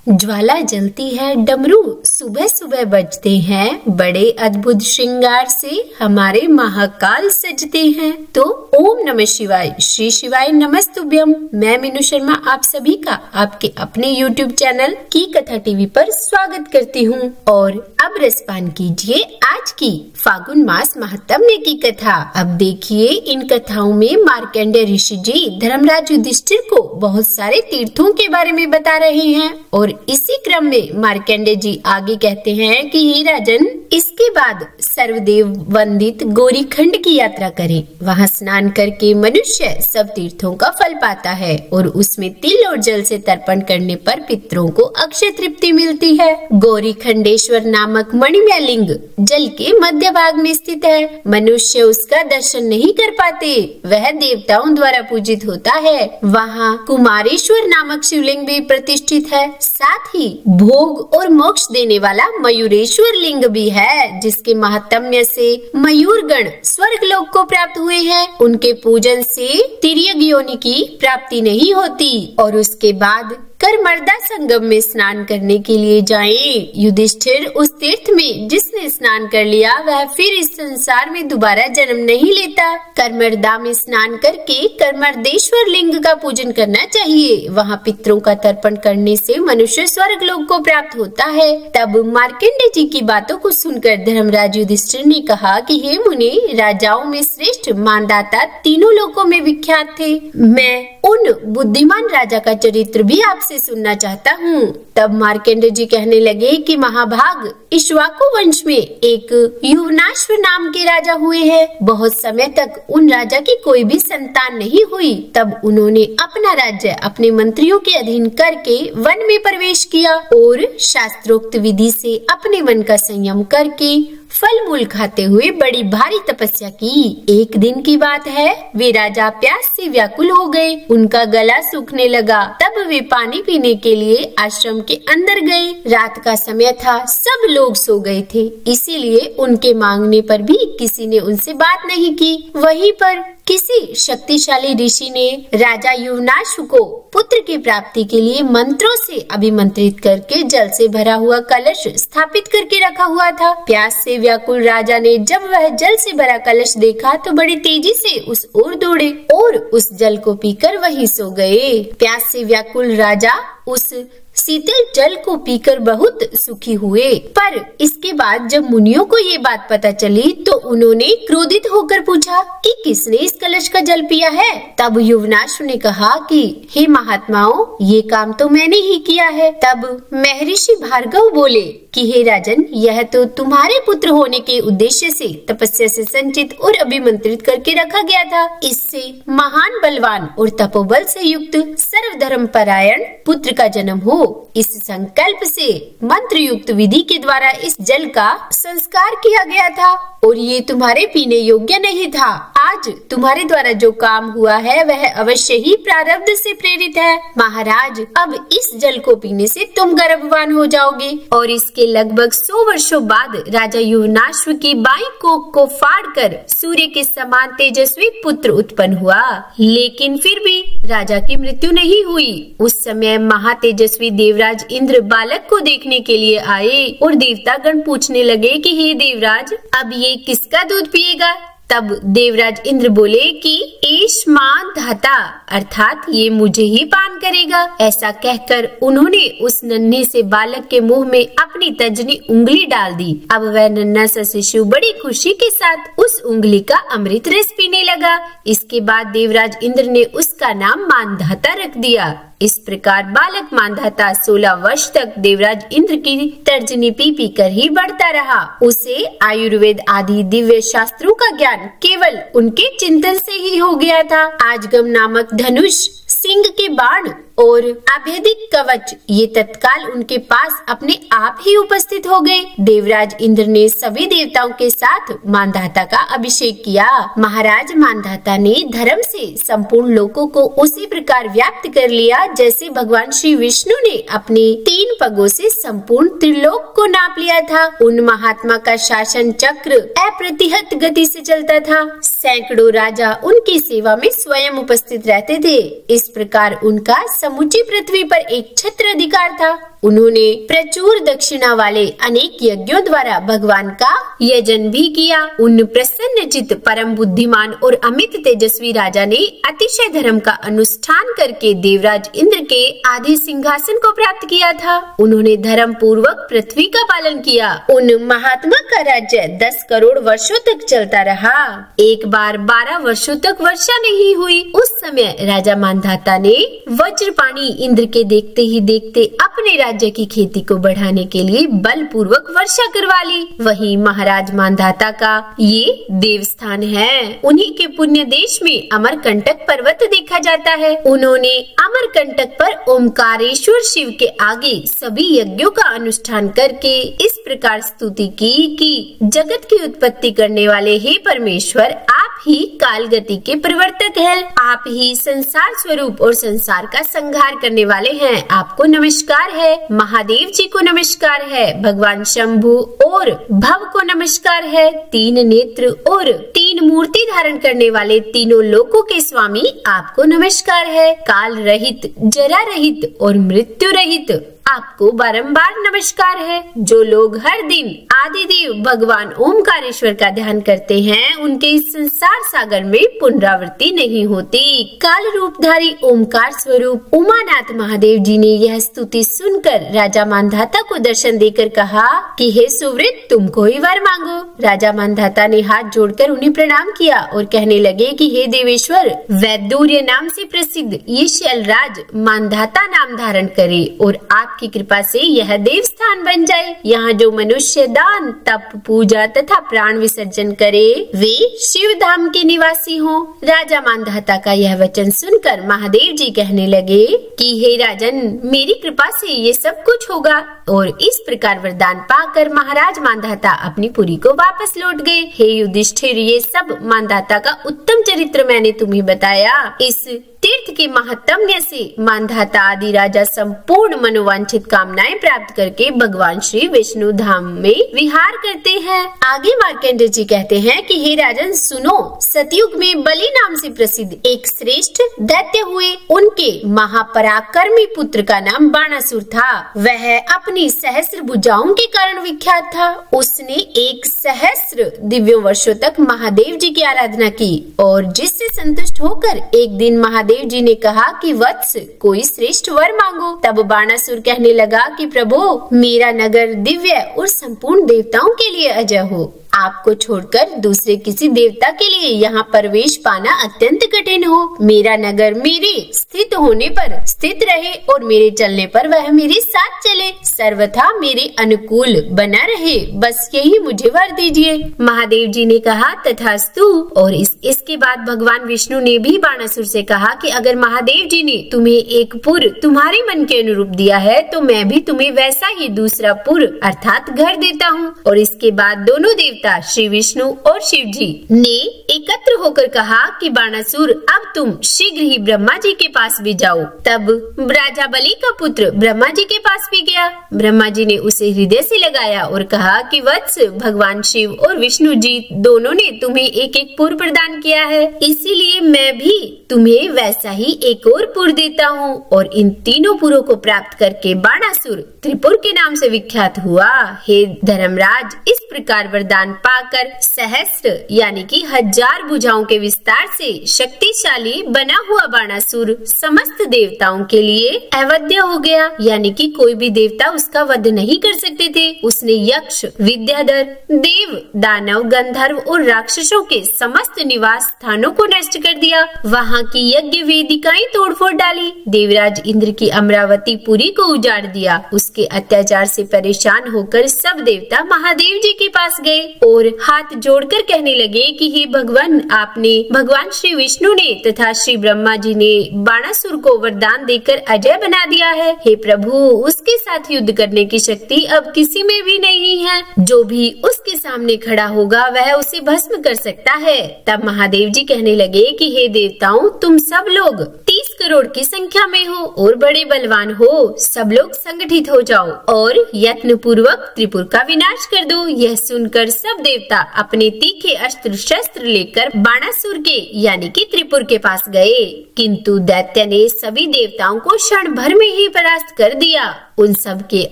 ज्वाला जलती है, डमरू सुबह सुबह बजते हैं, बड़े अद्भुत श्रृंगार से हमारे महाकाल सजते हैं। तो ओम नमः शिवाय, श्री शिवाय नमस्तुभ्यम। मैं मीनू शर्मा आप सभी का आपके अपने YouTube चैनल की कथा टीवी पर स्वागत करती हूँ। और अब रसपान कीजिए आज की फागुन मास महात्म्य की कथा। अब देखिए, इन कथाओं में मार्कंडेय ऋषि जी धर्मराज युधिष्ठिर को बहुत सारे तीर्थों के बारे में बता रहे हैं। और इसी क्रम में मार्कंडेय जी आगे कहते हैं कि हे राजन, इसके बाद सर्वदेव वंदित गौरीखंड की यात्रा करें। वहाँ स्नान करके मनुष्य सब तीर्थों का फल पाता है और उसमें तिल और जल से तर्पण करने पर पितरों को अक्षय तृप्ति मिलती है। गौरीखंडेश्वर नामक मणिमय लिंग जल के मध्य भाग में स्थित है। मनुष्य उसका दर्शन नहीं कर पाते, वह देवताओं द्वारा पूजित होता है। वहाँ कुमारेश्वर नामक शिवलिंग भी प्रतिष्ठित है। साथ ही भोग और मोक्ष देने वाला मयूरेश्वर लिंग भी है, जिसके महात्म्य से मयूरगण स्वर्ग लोक को प्राप्त हुए हैं। उनके पूजन से तिर्यक योनि की प्राप्ति नहीं होती। और उसके बाद करमर्दा संगम में स्नान करने के लिए जाएं। युधिष्ठिर उस तीर्थ में जिसने स्नान कर लिया वह फिर इस संसार में दोबारा जन्म नहीं लेता। करमर्दा में स्नान करके करमर्देश्वर लिंग का पूजन करना चाहिए। वहाँ पितरों का तर्पण करने से मनुष्य स्वर्ग लोक को प्राप्त होता है। तब मार्कंडेय जी की बातों को सुनकर धर्मराज युधिष्ठिर ने कहा कि हे मुनि, राजाओं में श्रेष्ठ मानदाता तीनों लोकों में विख्यात थे। मैं उन बुद्धिमान राजा का चरित्र भी आपसे सुनना चाहता हूँ। तब मार्कंडेय जी कहने लगे कि महाभाग, इक्ष्वाकु वंश में एक युवनाश्व नाम के राजा हुए हैं। बहुत समय तक उन राजा की कोई भी संतान नहीं हुई। तब उन्होंने अपना राज्य अपने मंत्रियों के अधीन करके वन में प्रवेश किया और शास्त्रोक्त विधि से अपने मन का संयम करके फल मूल खाते हुए बड़ी भारी तपस्या की। एक दिन की बात है, वे राजा प्यास से व्याकुल हो गए। उनका गला सूखने लगा। तब वे पानी पीने के लिए आश्रम के अंदर गए। रात का समय था, सब लोग सो गए थे, इसीलिए उनके मांगने पर भी किसी ने उनसे बात नहीं की। वहीं पर किसी शक्तिशाली ऋषि ने राजा युवनाश्व को पुत्र की प्राप्ति के लिए मंत्रों से अभिमंत्रित करके जल से भरा हुआ कलश स्थापित करके रखा हुआ था। प्यास से व्याकुल राजा ने जब वह जल से भरा कलश देखा तो बड़ी तेजी से उस ओर दौड़े और उस जल को पीकर वहीं सो गए। प्यास से व्याकुल राजा उस शीतल जल को पीकर बहुत सुखी हुए। पर इसके बाद जब मुनियों को ये बात पता चली तो उन्होंने क्रोधित होकर पूछा कि किसने इस कलश का जल पिया है। तब युवनाश्व ने कहा कि हे महात्माओं, ये काम तो मैंने ही किया है। तब महर्षि भार्गव बोले कि हे राजन, यह तो तुम्हारे पुत्र होने के उद्देश्य से तपस्या से संचित और अभिमंत्रित करके रखा गया था। इससे महान बलवान और तपोबल से युक्त सर्वधर्म परायण पुत्र का जन्म हो, इस संकल्प से मंत्र युक्त विधि के द्वारा इस जल का संस्कार किया गया था और ये तुम्हारे पीने योग्य नहीं था। आज तुम्हारे द्वारा जो काम हुआ है वह अवश्य ही प्रारब्ध से प्रेरित है। महाराज, अब इस जल को पीने से तुम गर्भवान हो जाओगे। और इसके लगभग 100 वर्षों बाद राजा युवनाश्व की बाई कोख को फाड़कर सूर्य के समान तेजस्वी पुत्र उत्पन्न हुआ। लेकिन फिर भी राजा की मृत्यु नहीं हुई। उस समय महातेजस्वी देवराज इंद्र बालक को देखने के लिए आए और देवता गण पूछने लगे कि हे देवराज, अब ये किसका दूध पिएगा। तब देवराज इंद्र बोले कि ईशमान धाता, अर्थात ये मुझे ही पान करेगा। ऐसा कहकर उन्होंने उस नन्हे से बालक के मुंह में अपनी तर्जनी उंगली डाल दी। अब वह नन्हा सा शिशु बड़ी खुशी के साथ उस उंगली का अमृत रस पीने लगा। इसके बाद देवराज इंद्र ने उसका नाम मानधाता रख दिया। इस प्रकार बालक मानधाता 16 वर्ष तक देवराज इंद्र की तर्जनी पी पी कर ही बढ़ता रहा। उसे आयुर्वेद आदि दिव्य शास्त्रों का ज्ञान केवल उनके चिंतन से ही हो गया था। आजगम नामक धनुष, सिंह के बाण और अभेदिक कवच ये तत्काल उनके पास अपने आप ही उपस्थित हो गए। देवराज इंद्र ने सभी देवताओं के साथ मानधाता का अभिषेक किया। महाराज, मानधाता ने धर्म से संपूर्ण लोकों को उसी प्रकार व्याप्त कर लिया जैसे भगवान श्री विष्णु ने अपने 3 पगों से संपूर्ण त्रिलोक को नाप लिया था। उन महात्मा का शासन चक्र अप्रतिहत गति से चलता था। सैकड़ों राजा उनकी सेवा में स्वयं उपस्थित रहते थे। इस प्रकार उनका समूची पृथ्वी पर एक छत्र अधिकार था। उन्होंने प्रचुर दक्षिणा वाले अनेक यज्ञों द्वारा भगवान का यजन भी किया। उन प्रसन्नचित्त परम बुद्धिमान और अमित तेजस्वी राजा ने अतिशय धर्म का अनुष्ठान करके देवराज इंद्र के आदि सिंहासन को प्राप्त किया था। उन्होंने धर्म पूर्वक पृथ्वी का पालन किया। उन महात्मा का राज्य 10 करोड़ वर्षों तक चलता रहा। एक बार 12 वर्षों तक वर्षा नहीं हुई। उस समय राजा मांधाता ने वज्रपाणी इंद्र के देखते ही देखते अपने राज्य की खेती को बढ़ाने के लिए बलपूर्वक वर्षा करवा ली। वही महाराज मांधाता का ये देवस्थान है। उन्हीं के पुण्य देश में अमरकंटक पर्वत देखा जाता है। उन्होंने अमरकंटक पर ओमकारेश्वर शिव के आगे सभी यज्ञों का अनुष्ठान करके इस प्रकार स्तुति की कि जगत की उत्पत्ति करने वाले हे परमेश्वर, आप ही काल गति के प्रवर्तक हैं। आप ही संसार स्वरूप और संसार का संहार करने वाले हैं। आपको नमस्कार है। महादेव जी को नमस्कार है। भगवान शंभु और भव को नमस्कार है। 3 नेत्र और 3 मूर्ति धारण करने वाले तीनों लोकों के स्वामी आपको नमस्कार है। काल रहित, जरा रहित और मृत्यु रहित आपको बारंबार नमस्कार है। जो लोग हर दिन आदिदेव भगवान ओमकारेश्वर का ध्यान करते हैं, उनके इस संसार सागर में पुनरावृत्ति नहीं होती। काल रूपधारी ओमकार स्वरूप उमानाथ महादेव जी ने यह स्तुति सुनकर राजा मांधाता को दर्शन देकर कहा कि हे सुवृत, तुम कोई वर मांगो। राजा मांधाता ने हाथ जोड़कर उन्हें प्रणाम किया और कहने लगे कि हे देवेश्वर, वैदूर्य नाम से प्रसिद्ध ये शैलराज मांधाता नाम धारण करे और आपकी कृपा से यह देवस्थान बन जाए। यहाँ जो मनुष्य दान, तप, पूजा तथा प्राण विसर्जन करे वे शिव धाम के निवासी हों। राजा मांधाता का यह वचन सुनकर महादेव जी कहने लगे कि हे राजन, मेरी कृपा से ये सब कुछ होगा। और इस प्रकार वरदान पाकर महाराज मांधाता अपनी पुरी को वापस लौट गए। हे युधिष्ठिर, ये सब मांधाता का उत्तम चरित्र मैंने तुम्हें बताया। इस तीर्थ के महात्म्य से मांधाता आदि राजा संपूर्ण मनोवांछित कामनाएं प्राप्त करके भगवान श्री विष्णु धाम में विहार करते हैं। आगे मार्कंडेय जी कहते हैं कि हे राजन सुनो, सतयुग में बलि नाम से प्रसिद्ध एक श्रेष्ठ दैत्य हुए। उनके महापराक्रमी पुत्र का नाम बाणासुर था। वह अपनी सहस्त्र भुजाओं के कारण विख्यात था। उसने 1 सहस्त्र दिव्य वर्षों तक महादेव जी की आराधना की और जिससे संतुष्ट होकर एक दिन महादेव जी ने कहा कि वत्स, कोई श्रेष्ठ वर मांगो। तब बाणासुर कहने लगा कि प्रभु, मेरा नगर दिव्य और संपूर्ण देवताओं के लिए अजय हो। आपको छोड़कर दूसरे किसी देवता के लिए यहाँ प्रवेश पाना अत्यंत कठिन हो। मेरा नगर मेरे स्थित होने पर स्थित रहे और मेरे चलने पर वह मेरे साथ चले, सर्वथा मेरे अनुकूल बना रहे, बस यही मुझे वर दीजिए। महादेव जी ने कहा तथास्तु। और इसके बाद भगवान विष्णु ने भी बाणासुर से कहा कि अगर महादेव जी ने तुम्हें एक पुर तुम्हारे मन के अनुरूप दिया है तो मैं भी तुम्हें वैसा ही दूसरा पुर अर्थात घर देता हूँ। और इसके बाद दोनों देवता श्री विष्णु और शिव जी ने एकत्र होकर कहा कि बाणासुर, अब तुम शीघ्र ही ब्रह्मा जी के पास भी जाओ। तब राजा बलि का पुत्र ब्रह्मा जी के पास भी गया। ब्रह्मा जी ने उसे हृदय से लगाया और कहा कि वत्स, भगवान शिव और विष्णु जी दोनों ने तुम्हें एक एक पुर प्रदान किया है, इसीलिए मैं भी तुम्हें वैसा ही एक और पुर देता हूँ। और इन तीनों पुरों को प्राप्त करके बाणासुर त्रिपुर के नाम से विख्यात हुआ। हे धर्मराज, इस प्रकार वरदान पाकर सहस्त्र यानी कि 1000 भुजाओं के विस्तार से शक्तिशाली बना हुआ बाणासुर समस्त देवताओं के लिए अवध्य हो गया, यानी कि कोई भी देवता उसका वध नहीं कर सकते थे। उसने यक्ष, विद्याधर, देव, दानव, गंधर्व और राक्षसों के समस्त निवास स्थानों को नष्ट कर दिया। वहाँ की यज्ञ वेदिकाएं तोड़फोड़ डाली। देवराज इंद्र की अमरावती पुरी को उजाड़ दिया। उसके अत्याचार से परेशान होकर सब देवता महादेव जी के पास गए और हाथ जोड़कर कहने लगे कि हे भगवान, आपने भगवान श्री विष्णु ने तथा श्री ब्रह्मा जी ने बाणासुर को वरदान देकर अजय बना दिया है। हे प्रभु, उसके साथ युद्ध करने की शक्ति अब किसी में भी नहीं है। जो भी उसके सामने खड़ा होगा वह उसे भस्म कर सकता है। तब महादेव जी कहने लगे कि हे देवताओं, तुम सब लोग 30 करोड़ की संख्या में हो और बड़े बलवान हो। सब लोग संगठित हो जाओ और यत्न पूर्वक त्रिपुर का विनाश कर दो। यह सुनकर सब देवता अपने तीखे अस्त्र शस्त्र लेकर बाणासुर के यानी कि त्रिपुर के पास गए, किंतु दैत्य ने सभी देवताओं को क्षण भर में ही परास्त कर दिया। उन सब के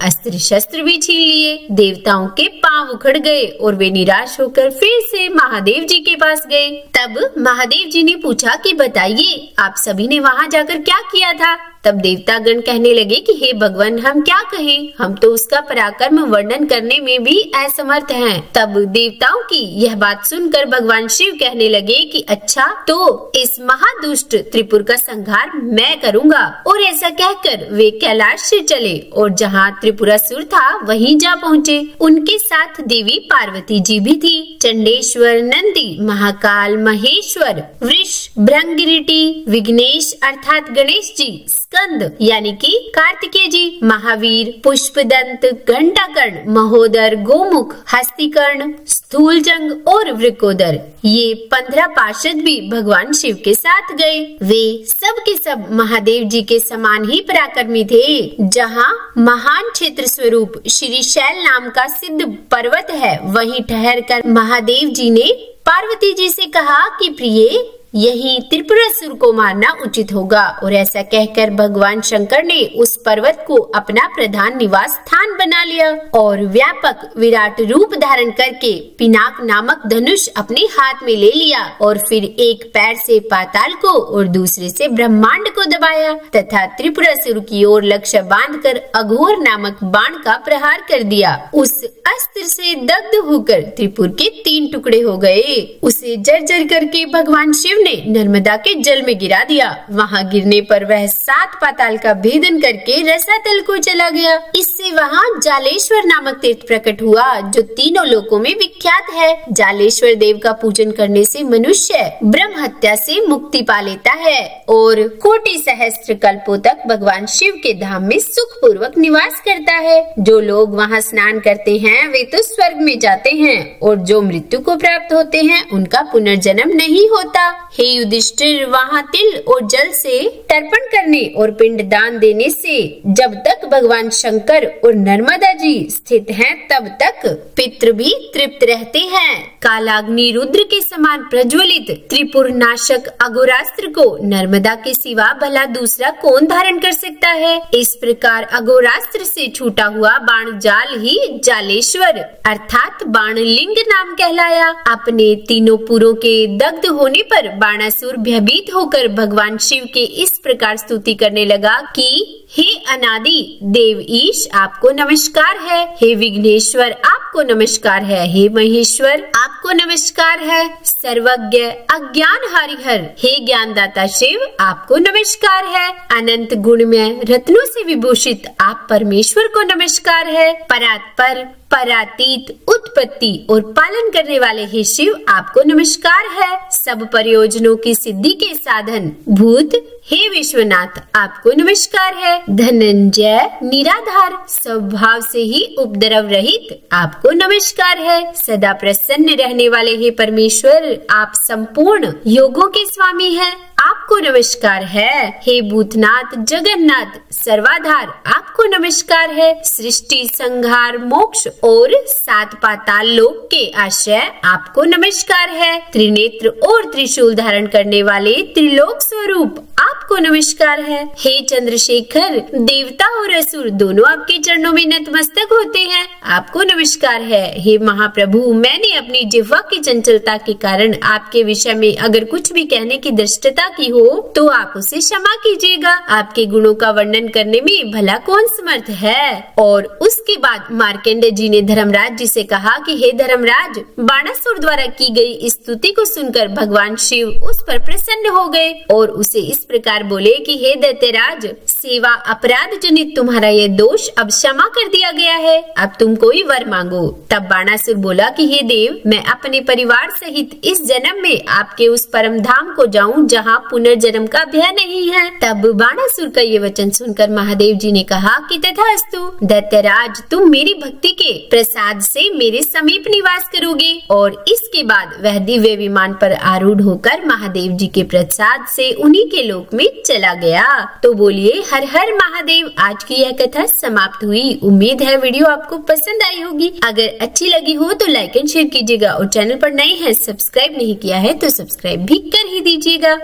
अस्त्र शस्त्र भी छीन लिए। देवताओं के पांव उखड़ गए और वे निराश होकर फिर से महादेव जी के पास गए। तब महादेव जी ने पूछा कि बताइए, आप सभी ने वहाँ जाकर क्या किया था? तब देवतागण कहने लगे कि हे भगवान, हम क्या कहें, हम तो उसका पराक्रम वर्णन करने में भी असमर्थ हैं। तब देवताओं की यह बात सुनकर भगवान शिव कहने लगे कि अच्छा, तो इस महादुष्ट त्रिपुर का संहार मैं करूंगा। और ऐसा कहकर वे कैलाश से चले और जहाँ त्रिपुरासुर था वहीं जा पहुँचे। उनके साथ देवी पार्वती जी भी थी। चंडेश्वर, नंदी, महाकाल, महेश्वर, वृष, भृंगिरिटी, विघ्नेश अर्थात गणेश जी, स्कंद यानी कि कार्तिकेय जी, महावीर, पुष्पदंत, घंटाकर्ण, महोदर, गोमुख, हस्तिकर्ण, स्थूलजंग और वृकोदर, ये 15 पार्षद भी भगवान शिव के साथ गए। वे सब के सब महादेव जी के समान ही पराक्रमी थे। जहाँ महान क्षेत्र स्वरूप श्री शैल नाम का सिद्ध पर्वत है, वहीं ठहर कर महादेव जी ने पार्वती जी से कहा कि प्रिय, यही त्रिपुरासुर को मारना उचित होगा। और ऐसा कहकर भगवान शंकर ने उस पर्वत को अपना प्रधान निवास स्थान बना लिया और व्यापक विराट रूप धारण करके पिनाक नामक धनुष अपने हाथ में ले लिया और फिर एक पैर से पाताल को और दूसरे से ब्रह्मांड को दबाया तथा त्रिपुरासुर की ओर लक्ष्य बांधकर अघोर नामक बाण का प्रहार कर दिया। उस अस्त्र से दग्ध होकर त्रिपुर के 3 टुकड़े हो गए। उसे जर्जर करके भगवान शिव ने नर्मदा के जल में गिरा दिया। वहाँ गिरने पर वह 7 पाताल का भेदन करके रसातल को चला गया। इससे वहाँ जालेश्वर नामक तीर्थ प्रकट हुआ, जो तीनों लोकों में विख्यात है। जालेश्वर देव का पूजन करने से मनुष्य ब्रह्म हत्या से मुक्ति पा लेता है और कोटि सहस्त्र कल्पों तक भगवान शिव के धाम में सुख पूर्वक निवास करता है। जो लोग वहाँ स्नान करते हैं वे तो स्वर्ग में जाते हैं और जो मृत्यु को प्राप्त होते हैं उनका पुनर्जन्म नहीं होता। हे युधिष्ठिर, वहाँ तिल और जल से तर्पण करने और पिंड दान देने से जब तक भगवान शंकर और नर्मदा जी स्थित हैं तब तक पितृ भी तृप्त रहते हैं। कालाग्नि रुद्र के समान प्रज्वलित त्रिपुर नाशक अघोरास्त्र को नर्मदा के सिवा भला दूसरा कौन धारण कर सकता है। इस प्रकार अघोरास्त्र से छूटा हुआ बाण जाल ही जालेश्वर अर्थात बाणलिंग नाम कहलाया। अपने तीनों पुरों के दग्ध होने पर बाणासुर भयभीत होकर भगवान शिव के इस प्रकार स्तुति करने लगा कि हे अनादि देव ईश, आपको नमस्कार है। हे विघ्नेश्वर, आपको नमस्कार है। हे महेश्वर, आपको नमस्कार है। सर्वज्ञ अज्ञान हरिहर, हे ज्ञानदाता शिव, आपको नमस्कार है। अनंत गुणमय रत्नों से विभूषित आप परमेश्वर को नमस्कार है। परात्पर, परातीत, उत्पत्ति और पालन करने वाले हे शिव, आपको नमस्कार है। सब प्रयोजनों की सिद्धि के साधन भूत, हे विश्वनाथ, आपको नमस्कार है। धनंजय, निराधार, स्वभाव से ही उपद्रव रहित, आपको नमस्कार है। सदा प्रसन्न रहने वाले हे परमेश्वर, आप संपूर्ण योगों के स्वामी हैं, आपको नमस्कार है। हे भूतनाथ, जगन्नाथ, सर्वाधार, आपको नमस्कार है। सृष्टि, संहार, मोक्ष और 7 पाताल लोक के आश्रय, आपको नमस्कार है। त्रिनेत्र और त्रिशूल धारण करने वाले त्रिलोक स्वरूप, आपको नमस्कार है। हे चंद्रशेखर, देवता और असुर दोनों आपके चरणों में नतमस्तक होते हैं, आपको नमस्कार है। हे महाप्रभु, मैंने अपनी जिह्वा की चंचलता के कारण आपके विषय में अगर कुछ भी कहने की दृष्टता की हो तो आप उसे क्षमा कीजिएगा। आपके गुणों का वर्णन करने में भला कौन समर्थ है। और उसके बाद मार्कंडेय जी ने धर्मराज जी से कहा कि हे धर्मराज, बाणासुर द्वारा की गई स्तुति को सुनकर भगवान शिव उस पर प्रसन्न हो गए और उसे इस प्रकार बोले कि हे दैत्यराज, सेवा अपराध जनित तुम्हारा ये दोष अब क्षमा कर दिया गया है, अब तुम कोई वर मांगो। तब बाणासुर बोला कि हे देव, मैं अपने परिवार सहित इस जन्म में आपके उस परम धाम को जाऊं जहां पुनर्जन्म का भय नहीं है। तब बाणासुर का ये वचन सुनकर महादेव जी ने कहा कि तथास्तु दैत्यराज, तुम मेरी भक्ति के प्रसाद से मेरे समीप निवास करोगे। और इसके बाद वह दिव्य विमान पर आरूढ़ होकर महादेव जी के प्रसाद से उन्हीं के लोक में चला गया। तो बोलिए हर हर महादेव। आज की यह कथा समाप्त हुई। उम्मीद है वीडियो आपको पसंद आई होगी। अगर अच्छी लगी हो तो लाइक एंड शेयर कीजिएगा और चैनल पर नए हैं, सब्सक्राइब नहीं किया है तो सब्सक्राइब भी कर ही दीजिएगा।